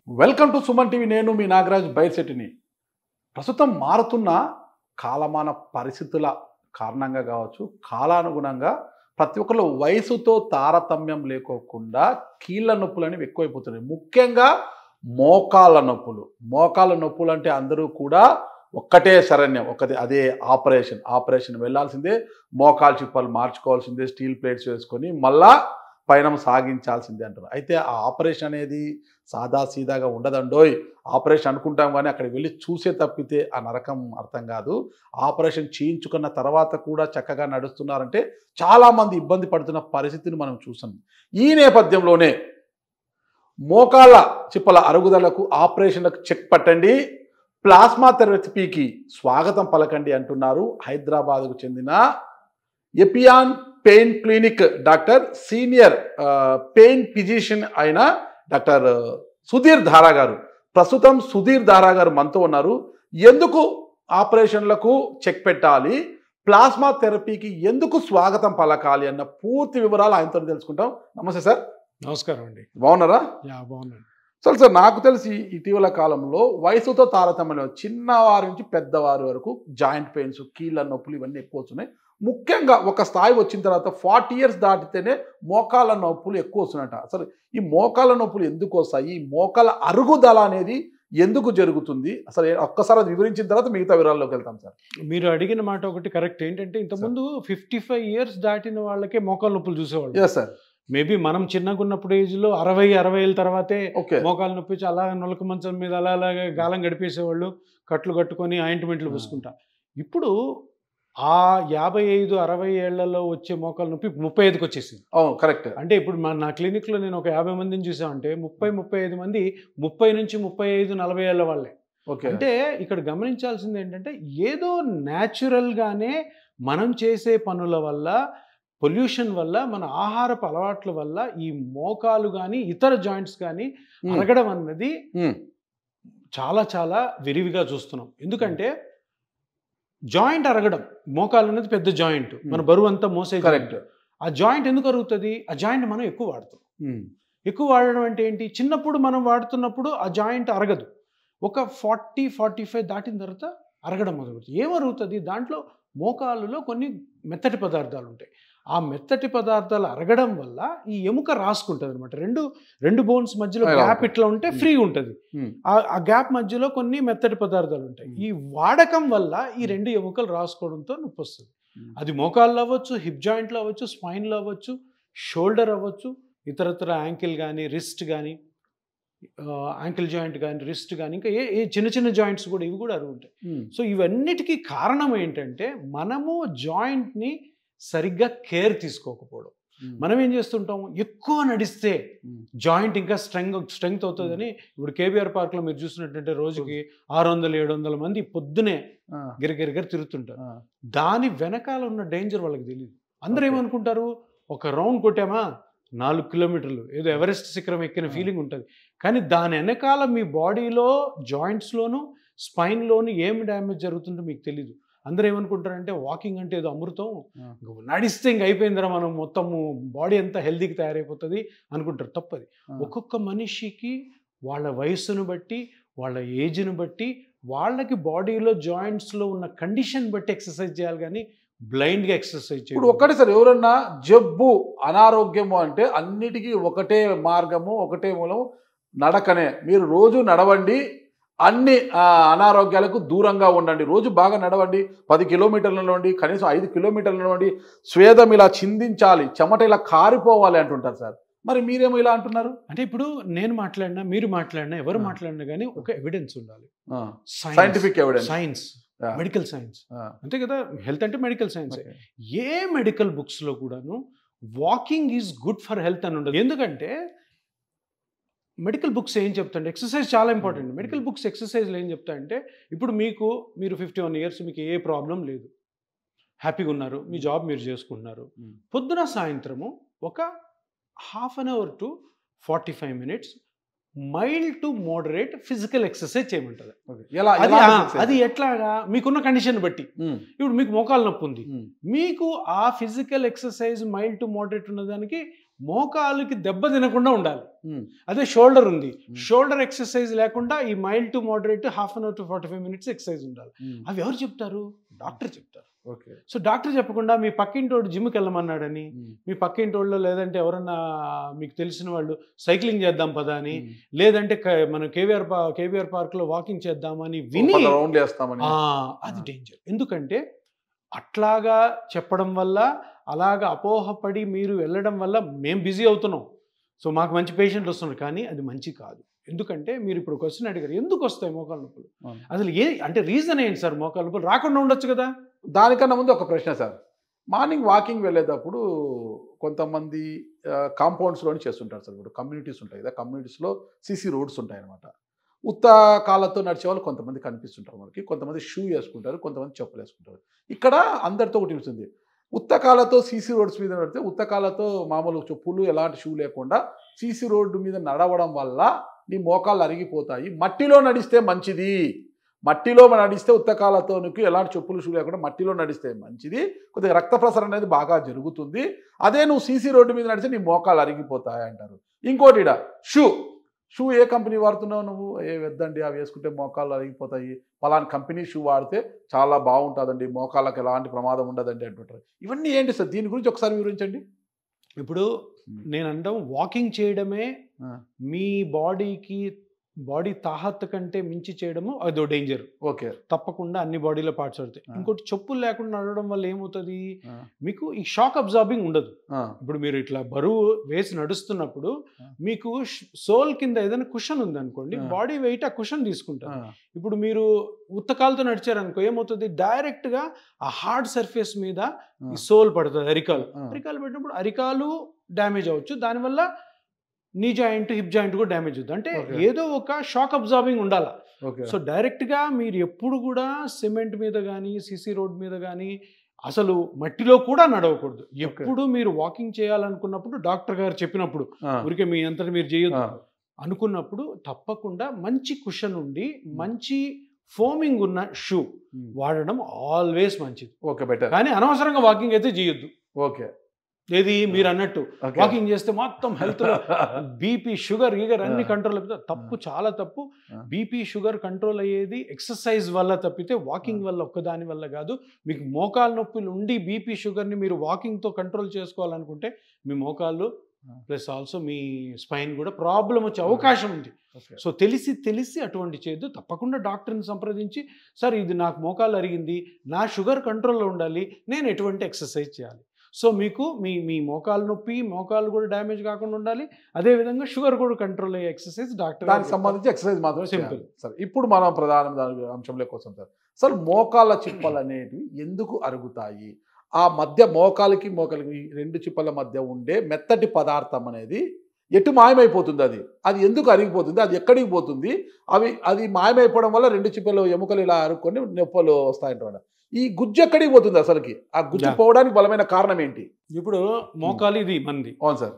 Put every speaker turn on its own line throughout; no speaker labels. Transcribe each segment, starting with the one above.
Welcome to Suman TV. నేను మీ నాగరాజ్ బైర్శెట్టిని. ప్రస్తుతం మారుతున్న కాలమాన పరిస్థితుల కారణంగా కావచ్చు, కాలానుగుణంగా ప్రతి ఒక్కరు వయసుతో తారతమ్యం లేకోకుండా కీళ్ళ నొప్పులు అనేవి ఎక్కువైపోతున్నాయి. ముఖ్యంగా మోకాళ్ళ నొప్పులు. మోకాళ్ళ నొప్పులు అంటే అందరూ కూడా ఒక్కటే శరణ్యం, అదే ఆపరేషన్ వెళ్ళాల్సిందే, మోకాలు చిప్పలు మార్చుకోవాల్సిందే, స్టీల్ ప్లేట్స్ వేసుకొని మళ్ళా పయనం సాగించాల్సిందే అంటారు. అయితే ఆ ఆపరేషన్ అనేది సాదాసీదాగా ఉండదండోయ్. ఆపరేషన్ అనుకుంటాం కానీ అక్కడికి వెళ్ళి చూసే తప్పితే ఆ నరకం అర్థం కాదు. ఆపరేషన్ చేయించుకున్న తర్వాత కూడా చక్కగా నడుస్తున్నారంటే చాలామంది ఇబ్బంది పడుతున్న పరిస్థితిని మనం చూసాం. ఈ నేపథ్యంలోనే మోకాళ్ళ చిప్పల అరుగుదలకు ఆపరేషన్లకు చెక్ పట్టండి, ప్లాస్మా థెరపీకి స్వాగతం పలకండి అంటున్నారు హైదరాబాద్కు చెందిన Epione pain clinic doctor, senior pain physician అయిన డాక్టర్ సుధీర్ ధారా గారు. ప్రస్తుతం సుధీర్ ధారా గారు మనతో ఉన్నారు. ఎందుకు ఆపరేషన్లకు చెక్ పెట్టాలి, ప్లాస్మా థెరపీకి ఎందుకు స్వాగతం పలకాలి అన్న పూర్తి వివరాలు ఆయనతో తెలుసుకుంటాం. నమస్తే సార్.
నమస్కారం అండి.
బాగున్నారా?
బాగున్నాను
సార్, నాకు తెలిసి ఇటీవల కాలంలో వయసుతో తారతమ్యం, చిన్నవారి నుంచి పెద్దవారి వరకు జాయింట్ పెయిన్స్, కీళ్ళ నొప్పులు ఇవన్నీ ఎక్కువ వస్తున్నాయి. ముఖ్యంగా ఒక స్థాయి వచ్చిన తర్వాత 40 years దాటితేనే మోకాళ్ళ నొప్పులు ఎక్కువ వస్తున్నాయట. అసలు ఈ మోకాళ్ళ నొప్పులు ఎందుకు వస్తాయి, ఈ మోకాళ్ళ అరుగుదల అనేది ఎందుకు జరుగుతుంది, అసలు ఒక్కసారి అది వివరించిన తర్వాత మిగతా వివరాల్లోకి వెళ్తాం సార్.
మీరు అడిగిన మాట ఒకటి కరెక్ట్. ఏంటంటే ఇంతకుముందు 55 years దాటిన వాళ్ళకే మోకాళ్ళ నొప్పులు చూసేవాళ్ళు.
Yes sir.
మేబీ మనం చిన్నగా ఉన్నప్పుడు ఏజ్లో 60 తర్వాతే
ఓకే
మోకాళ్ళ నొప్పి వచ్చి అలా నొలక మంచం మీద అలాగే గాలం గడిపేసేవాళ్ళు, కట్లు కట్టుకొని ఆయింట్మెంట్లు పూసుకుంటా. ఇప్పుడు ఆ 55-60 ఏళ్లలో వచ్చే మోకాళ్ళ నొప్పి 35కి వచ్చేసింది.
అవును, కరెక్ట్.
అంటే ఇప్పుడు నా క్లినిక్లో నేను ఒక 50 మందిని చూసామంటే 30-35 మంది 30 నుంచి 35-40 ఏళ్ళ వాళ్ళే.
ఓకే.
అంటే ఇక్కడ గమనించాల్సింది ఏంటంటే ఏదో న్యాచురల్గానే మనం చేసే పనుల వల్ల, పొల్యూషన్ వల్ల, మన ఆహారపు అలవాట్ల వల్ల ఈ మోకాలు కానీ ఇతర జాయింట్స్ కానీ అరగడం అన్నది చాలా చాలా విరివిగా చూస్తున్నాం. ఎందుకంటే జాయింట్ అరగడం, మోకాలు అనేది పెద్ద జాయింట్, మన బరువు అంతా మోసే జాయింట్. ఆ జాయింట్ ఎందుకు అరుగుతుంది? ఆ జాయింట్ మనం ఎక్కువ వాడుతాం. ఎక్కువ వాడడం అంటే ఏంటి? చిన్నప్పుడు మనం వాడుతున్నప్పుడు ఆ జాయింట్ అరగదు. ఒక 40-45 దాటిన తర్వాత అరగడం మొదలవుతుంది. ఏమరుగుతుంది? దాంట్లో మోకాలులో కొన్ని మెత్తటి పదార్థాలు ఉంటాయి. ఆ మెత్తటి పదార్థాలు అరగడం వల్ల ఈ ఎముక రాసుకుంటుంది అనమాట. రెండు బోన్స్ మధ్యలో గ్యాప్ ఇట్లా ఉంటే ఫ్రీ ఉంటుంది. ఆ గ్యాప్ మధ్యలో కొన్ని మెత్తటి పదార్థాలు ఉంటాయి. ఈ వాడకం వల్ల ఈ రెండు ఎముకలు రాసుకోవడంతో నొప్పి వస్తుంది. అది మోకాళ్ళు అవ్వచ్చు, హిప్ జాయింట్లో అవ్వచ్చు, స్పైన్లో అవ్వచ్చు, షోల్డర్ అవ్వచ్చు, ఇతరత్ర యాంకిల్ కానీ, రిస్ట్ కానీ, యాంకిల్ జాయింట్ కానీ, రిస్ట్ కానీ, ఇంకా ఏ చిన్న చిన్న జాయింట్స్ కూడా ఇవి కూడా అరుగుంటాయి. సో ఇవన్నిటికీ కారణం ఏంటంటే మనము జాయింట్ని సరిగ్గా కేర్ తీసుకోకపోవడం. మనం ఏం చేస్తుంటాం, ఎక్కువ నడిస్తే జాయింట్ ఇంకా స్ట్రెంగ్త్ అవుతుందని. ఇప్పుడు కేబీఆర్ పార్క్లో మీరు చూసినట్టంటే రోజుకి 600-700 మంది పొద్దునే గిరగిరగిర తిరుగుతుంటారు. దాని వెనకాల ఉన్న డేంజర్ వాళ్ళకి తెలియదు. అందరూ ఏమనుకుంటారు, ఒక రౌండ్ కొట్టామా 4 కిలోమీటర్లు, ఏదో ఎవరెస్ట్ శిఖరం ఎక్కిన ఫీలింగ్ ఉంటుంది. కానీ దాని వెనకాల మీ బాడీలో జాయింట్స్లోను స్పైన్లోను ఏం డ్యామేజ్ జరుగుతుందో మీకు తెలీదు. అందరూ ఏమనుకుంటారంటే వాకింగ్ అంటే ఏదో అమృతం, నడిస్తే ఇంక అయిపోయిందిరా, మనం మొత్తము బాడీ అంతా హెల్తీకి తయారైపోతుంది అనుకుంటారు. తప్పది. ఒక్కొక్క మనిషికి వాళ్ళ వయస్సును బట్టి, వాళ్ళ ఏజ్ను బట్టి, వాళ్ళకి బాడీలో జాయింట్స్లో ఉన్న కండిషన్ బట్టి ఎక్సర్సైజ్ చేయాలి, కానీ బ్లైండ్గా ఎక్సర్సైజ్ చేయాలి.
ఇప్పుడు ఒక్కటి సార్, ఎవరన్నా జబ్బు, అనారోగ్యము అంటే అన్నిటికీ ఒకటే మార్గము, ఒకటే మూలం, నడకనే. మీరు రోజు నడవండి, అన్ని అనారోగ్యాలకు దూరంగా ఉండండి. రోజు బాగా నడవండి, 10 కిలోమీటర్లు నడవండి, కనీసం 5 కిలోమీటర్లు నడవండి. స్వేదం ఇలా చిందించాలి, చెమట ఇలా కారిపోవాలి అంటుంటారు సార్. మరి మీరేమో ఇలా అంటున్నారు?
అంటే ఇప్పుడు నేను మాట్లాడినా, మీరు మాట్లాడినా, ఎవరు మాట్లాడినా కానీ ఒక ఎవిడెన్స్ ఉండాలి.
Scientific evidence,
science, medical science, అంతే కదా. హెల్త్ అంటే మెడికల్ సైన్స్. ఏ మెడికల్ బుక్స్లో కూడాను walking is good for health అని ఉండదు. ఎందుకంటే మెడికల్ బుక్స్ ఏం చెప్తాయంటే ఎక్సర్సైజ్ చాలా ఇంపార్టెంట్. మెడికల్ బుక్స్ ఎక్సర్సైజ్లు ఏం చెప్తాయంటే, ఇప్పుడు మీరు 51 years, మీకు ఏ ప్రాబ్లం లేదు, హ్యాపీగా ఉన్నారు, మీ జాబ్ మీరు చేసుకుంటున్నారు. పొద్దున సాయంత్రము ఒక 1/2 hour to 45 minutes mild to moderate physical exercise చేయమంటుంది. అది ఎట్లాగా మీకున్న కండిషన్ బట్టి. ఇప్పుడు మీకు మోకాలు నొప్పి ఉంది, మీకు ఆ physical exercise mild to moderate ఉన్నదానికి మోకాలుకి దెబ్బ తినకుండా ఉండాలి. అదే షోల్డర్ ఉంది, షోల్డర్ ఎక్సర్సైజ్ లేకుండా ఈ mild to moderate 1/2 hour to 45 minutes exercise ఉండాలి. అవి ఎవరు చెప్తారు? డాక్టర్ చెప్తారు. సో డాక్టర్ చెప్పకుండా మీ పక్కింటోడు జిమ్కి వెళ్ళమన్నాడని, మీ పక్కింటోళ్ళు లేదంటే ఎవరన్నా మీకు తెలిసిన వాళ్ళు సైక్లింగ్ చేద్దాం పదా అని, లేదంటే మనం కేవీఆర్ పార్క్లో వాకింగ్ చేద్దామని విని అది డేంజర్. ఎందుకంటే అట్లాగా చెప్పడం వల్ల, అలాగా అపోహపడి మీరు వెళ్ళడం వల్ల మేము బిజీ అవుతున్నాం. సో మాకు మంచి పేషెంట్లు వస్తున్నారు, కానీ అది మంచి కాదు. ఎందుకంటే మీరు ఇప్పుడు క్వశ్చన్ అడిగారు, ఎందుకు వస్తాయి మోకాలు నొప్పులు, అసలు అంటే రీజన్ ఏంటి సార్? మోకాలు నొప్పులు రాకుండా ఉండొచ్చు కదా.
దానికన్నా ముందు ఒక ప్రశ్న సార్. మార్నింగ్ వాకింగ్ వెళ్ళేటప్పుడు కొంతమంది కాంపౌండ్స్లోని చేస్తుంటారు సార్. ఇప్పుడు కమ్యూనిటీస్ ఉంటాయి కదా, కమ్యూనిటీస్లో సీసీ రోడ్స్ ఉంటాయి అనమాట. ఉత్త కాళ్ళతో నడిచే వాళ్ళు కొంతమంది కనిపిస్తుంటారు మనకి. కొంతమంది షూ వేసుకుంటారు, కొంతమంది చెప్పులు వేసుకుంటారు. ఇక్కడ అందరితో ఒకటి ఉంటుంది, ఉత్తకాలతో సీసీ రోడ్స్ మీద నడితే, ఉత్తకాలతో మామూలు చెప్పులు ఎలాంటి షూ లేకుండా సీసీ రోడ్డు మీద నడవడం వల్ల నీ మోకాళ్ళు అరిగిపోతాయి. మట్టిలో నడిస్తే మంచిది. మట్టిలో నడిస్తే ఉత్తకాలతో ఎలాంటి చెప్పులు షూ లేకుండా మట్టిలో నడిస్తే మంచిది. కొద్దిగా రక్త ప్రసరణ అనేది బాగా జరుగుతుంది. అదే నువ్వు సీసీ రోడ్డు మీద నడిస్తే నీ మోకాళ్ళు అరిగిపోతాయి అంటారు. ఇంకోటి షూ ఏ కంపెనీ వాడుతున్నావు నువ్వు? వద్దండి, అవి వేసుకుంటే మోకాళ్ళు అరిగిపోతాయి, పలానా కంపెనీ షూ వాడితే చాలా బాగుంటుందండి, మోకాళ్ళకి ఎలాంటి ప్రమాదం ఉండదండి అంటుంటారు. ఇవన్నీ ఏంటి సార్? దీని గురించి ఒకసారి వివరించండి.
ఇప్పుడు నేను అంటాం, వాకింగ్ చేయడమే మీ బాడీ తాహత్ కంటే మించి చేయడము అదో డేంజర్.
ఓకే,
తప్పకుండా అన్ని బాడీలో పార్ట్స్ అవుతాయి. ఇంకోటి, చెప్పులు లేకుండా నడవడం వల్ల ఏమవుతుంది, మీకు ఈ షాక్ అబ్జార్బింగ్ ఉండదు. ఇప్పుడు మీరు ఇట్లా బరువు వేసి నడుస్తున్నప్పుడు మీకు సోల్ కింద ఏదైనా కుషన్ ఉంది అనుకోండి, బాడీ వెయిట్ ఆ కుషన్ తీసుకుంటారు. ఇప్పుడు మీరు ఉత్తకాలతో నడిచారనుకో ఏమవుతుంది, డైరెక్ట్ గా ఆ హార్డ్ సర్ఫేస్ మీద ఈ సోల్ పడుతుంది. అరికాలు పెట్టినప్పుడు అరికాలు డ్యామేజ్ అవ్వచ్చు, దానివల్ల నీ జాయింట్, హిప్ జాయింట్ కూడా డ్యామేజ్ అవుతుంది. అంటే ఏదో ఒక షాక్ అబ్జార్బింగ్ ఉండాలి. సో డైరెక్ట్గా మీరు ఎప్పుడు కూడా సిమెంట్ మీద కానీ, సిసి రోడ్ మీద కానీ, అసలు మట్టిలో కూడా నడవకూడదు. ఎప్పుడు మీరు వాకింగ్ చేయాలనుకున్నప్పుడు, డాక్టర్ గారు చెప్పినప్పుడు, ఊరికే మీ అంతటా మీరు చేయొద్దు అనుకున్నప్పుడు, తప్పకుండా మంచి కుషన్ ఉండి మంచి ఫోమింగ్ ఉన్న షూ వాడడం ఆల్వేస్ మంచిది.
Okay, better.
కానీ అనవసరంగా వాకింగ్ అయితే చేయొద్దు.
ఓకే,
ఏది మీరు అన్నట్టు వాకింగ్ చేస్తే మొత్తం హెల్త్ బీపీ, షుగర్ అన్ని కంట్రోల్ అయిపోతే తప్పు, చాలా తప్పు. బీపీ, షుగర్ కంట్రోల్ అయ్యేది ఎక్సర్సైజ్ వల్ల తప్పితే వాకింగ్ వల్ల ఒక్కదాని వల్ల కాదు. మీకు మోకాలు నొప్పులు ఉండి బీపీ, షుగర్ని మీరు వాకింగ్తో కంట్రోల్ చేసుకోవాలనుకుంటే మీ మోకాళ్ళు ప్లస్ ఆల్సో మీ స్పైన్ కూడా ప్రాబ్లం వచ్చే అవకాశం ఉంది. సో తెలిసి అటువంటి చేయొద్దు. తప్పకుండా డాక్టర్ని సంప్రదించి, సార్ ఇది నాకు మోకాలు అరిగింది, నా షుగర్ కంట్రోల్లో ఉండాలి, నేను ఎటువంటి ఎక్సర్సైజ్ చేయాలి. సో మీకు మీ మోకాలు నొప్పి, మోకాలు కూడా డ్యామేజ్ కాకుండా ఉండాలి, అదేవిధంగా షుగర్ కూడా కంట్రోల్ అయ్యే ఎక్సర్సైజ్ డాక్టర్
దానికి సంబంధించి ఎక్సర్సైజ్ మాత్రం సింపుల్. సార్ ఇప్పుడు మనం ప్రధాన అంశంలో కోసం సార్ మోకాళ్ళ చిప్పలు అనేవి ఎందుకు అరుగుతాయి? ఆ మధ్య మోకాలికి రెండు చిప్పల మధ్య ఉండే మెత్తటి పదార్థం అనేది ఎటు మాయమైపోతుంది? అది ఎందుకు అరిగిపోతుంది? అది ఎక్కడికి పోతుంది? అది మాయమైపోవడం వల్ల రెండు చిప్పలు ఎముకలు ఇలా అరుక్కొని నొప్పులు వస్తాయంట. ఈ గుజ్జు ఎక్కడికి పోతుంది అసలుకి? ఆ గుజ్జు పోవడానికి బలమైన కారణం ఏంటి?
ఇప్పుడు మోకాలు ఇది మంది.
అవును సార్.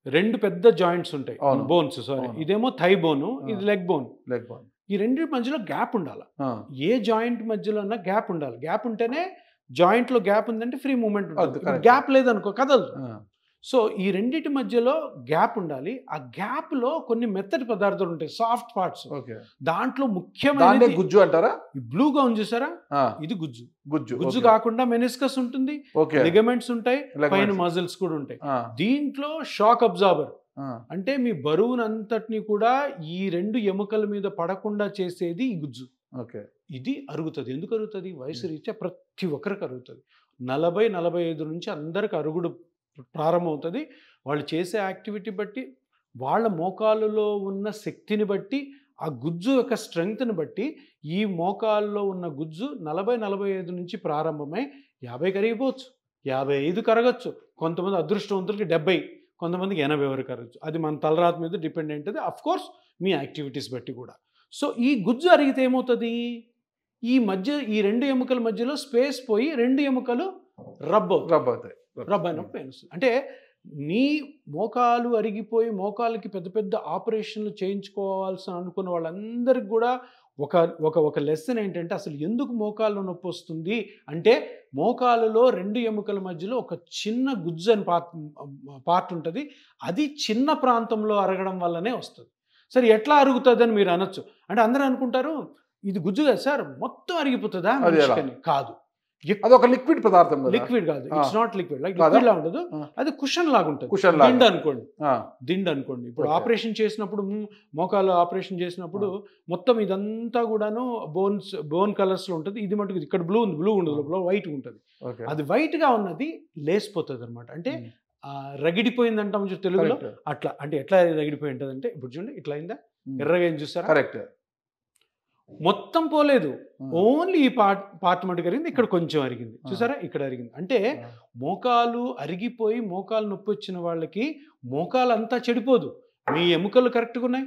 రెండు పెద్ద జాయింట్స్ ఉంటాయి, బోన్స్. సారీ, ఇదేమో థై బోన్, ఇది లెగ్ బోన్. ఈ రెండు మధ్యలో గ్యాప్ ఉండాలి. ఏ జాయింట్ మధ్యలో ఉన్న గ్యాప్ ఉండాలి. గ్యాప్ ఉంటేనే జాయింట్ లో గ్యాప్ ఉందంటే ఫ్రీ మూవ్మెంట్ ఉంటుంది. గ్యాప్ లేదనుకో కదలదు. సో ఈ రెండింటి మధ్యలో గ్యాప్ ఉండాలి. ఆ గ్యాప్ లో కొన్ని మెత్తటి పదార్థాలు ఉంటాయి, సాఫ్ట్ పార్ట్స్. దాంట్లో ముఖ్యమైన
గుజ్జు అంటారా?
బ్లూగా ఉంది చూసారా, ఇది గుజ్జు కాకుండా మెనిస్కస్ ఉంటుంది, లిగమెంట్స్ ఉంటాయి, పైన మజిల్స్ కూడా ఉంటాయి. దీంట్లో షాక్ అబ్జార్బర్ అంటే మీ బరువునంతటిని కూడా ఈ రెండు ఎముకల మీద పడకుండా చేసేది ఈ గుజ్జు. ఇది అరుగుతుంది. ఎందుకు అరుగుతుంది? వయసు రీత్యా ప్రతి ఒక్కరికి అరుగుతుంది. 40-45 నుంచి అందరికి అరుగుడు ప్రారంభమవుతుంది. వాళ్ళు చేసే యాక్టివిటీ బట్టి, వాళ్ళ మోకాళ్ళలో ఉన్న శక్తిని బట్టి, ఆ గుజ్జు యొక్క స్ట్రెంగ్త్ని బట్టి ఈ మోకాళ్ళలో ఉన్న గుజ్జు 40-45 నుంచి ప్రారంభమై 50 కరిగిపోవచ్చు, 55 కరగచ్చు, కొంతమంది అదృష్టవంతులకి 70, కొంతమందికి 80 వరకు కరగచ్చు. అది మన తలరాత మీద డిపెండ్ అయింటుంది, అఫ్కోర్స్ మీ యాక్టివిటీస్ బట్టి కూడా. సో ఈ గుజ్జు అరిగితే ఏమవుతుంది, ఈ రెండు ఎముకల మధ్యలో స్పేస్ పోయి రెండు ఎముకలు రబ్ అవుతాయి. రబ్ అయినప్పుడు పెయిన్ వస్తుంది. అంటే నీ మోకాలు అరిగిపోయి మోకాలకి పెద్ద పెద్ద ఆపరేషన్లు చేయించుకోవాల్సి అనుకున్న వాళ్ళందరికీ కూడా ఒక ఒక ఒక లెసన్ ఏంటంటే అసలు ఎందుకు మోకాల్లో నొప్పి వస్తుంది అంటే మోకాలులో 2 ఎముకల మధ్యలో ఒక చిన్న గుజ్జు అని పార్ట్ ఉంటుంది. అది చిన్న ప్రాంతంలో అరగడం వల్లనే వస్తుంది. సరే ఎట్లా అరుగుతుందని మీరు అనొచ్చు. అంటే అందరూ అనుకుంటారు ఇది గుజ్జు కదా సార్ మొత్తం అరిగిపోతుందా? కాదు,
అది ఒక లిక్విడ్ పదార్థం,
లిక్విడ్ కాదు, it's not liquid. Like liquid లా ఉండదు, అది కుషన్ లాగా ఉంటుంది. దిండు అనుకోండి. ఇప్పుడు ఆపరేషన్ చేసినప్పుడు మోకాలు ఆపరేషన్ చేసినప్పుడు మొత్తం ఇదంతా కూడాను బోన్ కలర్స్ లో ఉంటుంది. ఇది మటుకు ఇక్కడ బ్లూ ఉండదు, లోపల వైట్ ఉంటుంది. అది వైట్ గా ఉన్నది లేసిపోతుంది అనమాట. అంటే రగిడిపోయింది అంటాం తెలుగులో. అట్లా అంటే ఎట్లా రగిడిపోయి ఉంటుంది అంటే ఇప్పుడు చూడండి ఇట్లా అయిందా, ఎర్రగా ఏం చూస్తారా?
కరెక్ట్.
మొత్తం పోలేదు, ఓన్లీ ఈ పార్ట్ మటుకు అరిగింది, ఇక్కడ కొంచెం అరిగింది, చూసారా ఇక్కడ అరిగింది. అంటే మోకాలు అరిగిపోయి మోకాలు నొప్పి వచ్చిన వాళ్ళకి మోకాలు అంతా చెడిపోదు. మీ ఎముకలు కరెక్ట్గా ఉన్నాయి,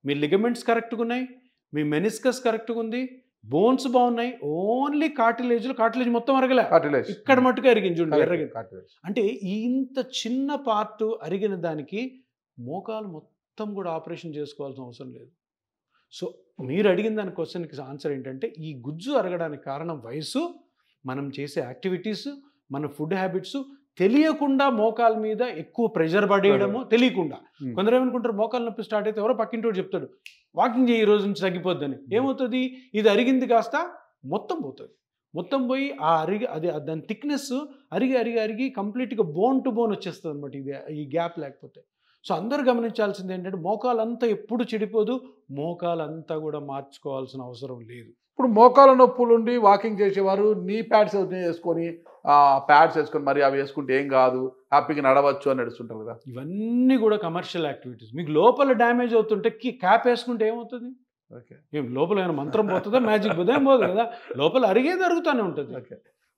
మీ లిగమెంట్స్ కరెక్ట్గా ఉన్నాయి, మీ మెనిస్కస్ కరెక్ట్గా ఉంది, బోన్స్ బాగున్నాయి, ఓన్లీ కార్టిలేజ్ మొత్తం అరగలే, ఇక్కడ మట్టుకు అరిగింది చూడండి ఎర్రగింది. అంటే ఇంత చిన్న పార్ట్ అరిగిన దానికి మోకాలు మొత్తం కూడా ఆపరేషన్ చేసుకోవాల్సిన అవసరం లేదు. సో మీరు అడిగిన దాని క్వశ్చన్కి ఆన్సర్ ఏంటంటే ఈ గుజ్జు అరగడానికి కారణం వయసు, మనం చేసే యాక్టివిటీస్, మన ఫుడ్ హ్యాబిట్స్, తెలియకుండా మోకాల మీద ఎక్కువ ప్రెషర్ పడేయడము తెలియకుండా. కొందరు ఏమనుకుంటారు మోకాలు నొప్పి స్టార్ట్ అయితే ఎవరో పక్కింటోడు చెప్తాడు వాకింగ్ చేయి ఈ రోజు నుంచి తగ్గిపోద్దని. ఏమవుతుంది, ఇది అరిగింది కాస్త మొత్తం పోతుంది. మొత్తం పోయి ఆ దాని థిక్నెస్ అరిగి కంప్లీట్గా బోన్ టు బోన్ వచ్చేస్తుంది అనమాట ఇది ఈ గ్యాప్ లేకపోతే. సో అందరూ గమనించాల్సింది ఏంటంటే మోకాలంతా ఎప్పుడు చెడిపోదు, మోకాలంతా కూడా మార్చుకోవాల్సిన అవసరం లేదు.
ఇప్పుడు మోకాల నొప్పులుండి వాకింగ్ చేసేవారు నీ ప్యాడ్స్ వేసుకొని మరి అవి వేసుకుంటే ఏం కాదు, హ్యాపీగా నడవచ్చు అని నడుస్తుంటారు కదా.
ఇవన్నీ కూడా కమర్షియల్ యాక్టివిటీస్. మీకు లోపల డ్యామేజ్ అవుతుంటే క్యాప్ వేసుకుంటే ఏమవుతుంది? ఏం లోపల ఏమైనా మంత్రం పోతుందా, మ్యాజిక్ పోతే ఏం పోదు కదా, లోపల అరిగేది అరుగుతూనే ఉంటుంది.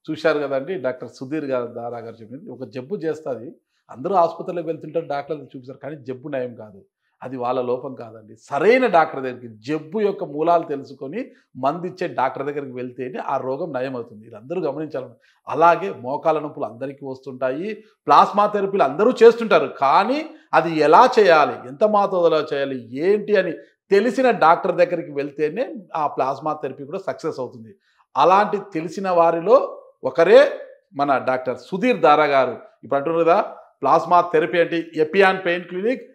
చూశారు కదండి డాక్టర్ సుధీర్ దారా గారు చెప్పింది. ఒక జబ్బు చేస్తుంది, అందరూ ఆసుపత్రిలోకి వెళ్తుంటారు, డాక్టర్లకు చూపిస్తారు, కానీ జబ్బు నయం కాదు, అది వాళ్ళ లోపం కాదండి. సరైన డాక్టర్ దగ్గరికి జబ్బు యొక్క మూలాలు తెలుసుకొని మందిచ్చే డాక్టర్ దగ్గరికి వెళ్తేనే ఆ రోగం నయం అవుతుంది. ఇది అందరూ గమనించాలి. అలాగే మోకాల నొప్పులు అందరికీ వస్తుంటాయి, ప్లాస్మా థెరపీలు అందరూ చేస్తుంటారు, కానీ అది ఎలా చేయాలి, ఎంత మోతాదులో చేయాలి, ఏంటి అని తెలిసిన డాక్టర్ దగ్గరికి వెళ్తేనే ఆ ప్లాస్మా థెరపీ కూడా సక్సెస్ అవుతుంది. అలాంటి తెలిసిన వారిలో ఒకరే మన డాక్టర్ సుధీర్ దారా గారు. ఇప్పుడు అంటున్నారు కదా ప్లాస్మా థెరపీ అంటే ఎపియాన్ పెయిన్ క్లినిక్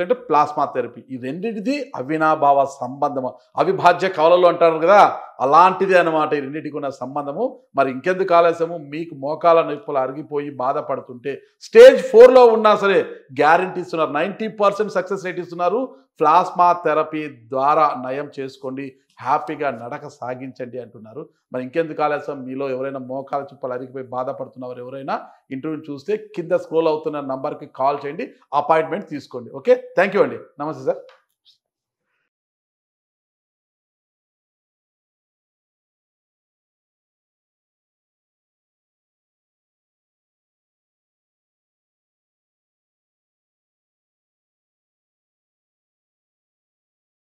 అంటే ప్లాస్మా థెరపీ. ఈ రెండింటిది అవినాభావ సంబంధము, అవిభాజ్య కవలలు అంటారు కదా, అలాంటిది అనమాట ఈ రెండింటికి ఉన్న సంబంధము. మరి ఇంకెందుకు ఆలస్యము, మీకు మోకాల నొప్పులు అరిగిపోయి బాధపడుతుంటే స్టేజ్ 4లో ఉన్నా సరే గ్యారంటీ ఇస్తున్నారు, 90% సక్సెస్ రేట్ ఇస్తున్నారు. ప్లాస్మా థెరపీ ద్వారా నయం చేసుకోండి, హ్యాపీగా నడక సాగించండి అంటున్నారు. మరి ఇంకెందుకు ఆలస్యం, మీలో ఎవరైనా మోకాల చుప్పలు అరిగిపోయి బాధపడుతున్నవారు ఎవరైనా ఇంటర్వ్యూ చూస్తే కింద స్క్రోల్ అవుతున్న నంబర్కి కాల్ చేయండి, అపాయింట్మెంట్ తీసుకోండి. ఓకే, థ్యాంక్ యూ అండి, నమస్తే సార్.